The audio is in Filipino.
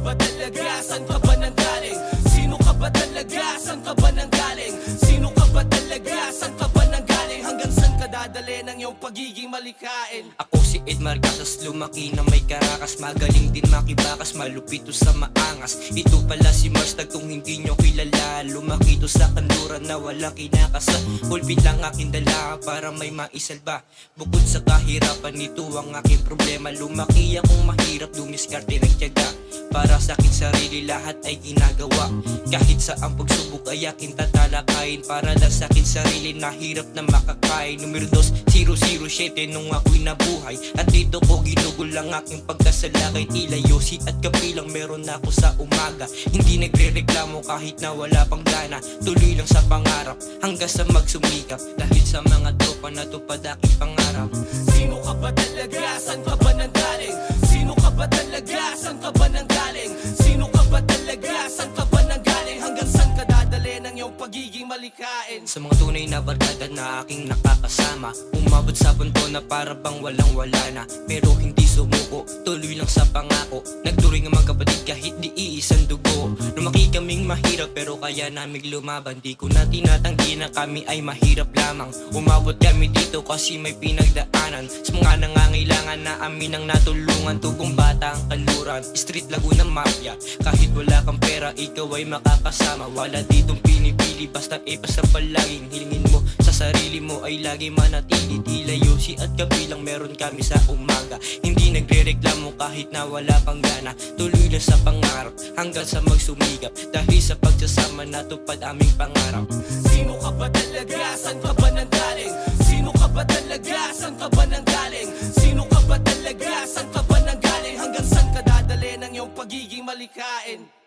ba talaga? Saan ka ba nanggaling? Sino ka ba talaga? Saan ka ba nanggaling? Sino ka ba talaga? Saan ka ba nanggaling? Hanggang saan ka dadali ng iyong pagiging malikain? Ako si Edmar Casas, lumaki na may karakas. Magaling din makibakas, malupito sa maangas. Ito pala si Mars, tagtong hindi nyo kilala. Lumaki to sa kanluran na walang kinakasa. Pulpit lang aking dala para may maisalba. Bukod sa kahirapan, ito ang aking problema. Lumaki akong mahirap, dumiskarte nagtiyaga. Para sa aking sarili lahat ay ginagawa. Kahit sa ang pagsubok ay aking tatalakayin. Para lang sa aking sarili na hirap na makakain. Numero 2007 nung ako'y nabuhay. At dito ko ginugol ang aking pagkasalakay. Tila yosi at kapilang meron ako sa umaga. Hindi nagre-reklamo kahit na wala pang gana. Tuloy lang sa pangarap hanggang sa magsumikap. Dahil sa mga tropa na tupad aking pangarap. Sino ka ba talaga? Saan ka ba nanggaling? Sino ka ba talaga? Saan ka ba nanggaling? Sino ka ba talaga? Saan ka ba nanggaling? Hanggang saan ka dadali ng iyong pagiging malikain? Sa mga tunay na barkada na aking nakakasama, umabot sa punto na para bang walang wala na. Pero hindi sumuko, tuloy lang sa pangako. Nagturing ang mga kapatid kahit di iisang dugo. Lumaki kaming mahirap pero kaya namin lumaban. Di ko na tinatanggi na kami ay mahirap lamang. Umabot kami dito kasi may pinagdaanan. Sa mga nangangailangan na amin ang natulungan. Tugong bata ang kanluran, street Laguna Mafia. Kahit wala kang pera, ikaw ay makakasama. Wala ditong pinipili, basta ipasa palaging hilingin mo sa sarili mo ay lagi manatili. Tila yosi at kabilang meron kami sa umaga. Hindi nagre-reklamo kahit na wala pang gana. Tuloy lang sa pangarap hanggang sa magsumikap. Dahil sa pagsasama natupad aming pangarap. Sino ka ba talaga? Saan ka ba nanggaling? Sino ka ba talaga? Saan ka ba nanggaling? Sino ka ba talaga? Saan ka ba nanggaling? Hanggang saan ka dadali ng iyong pagiging malikain?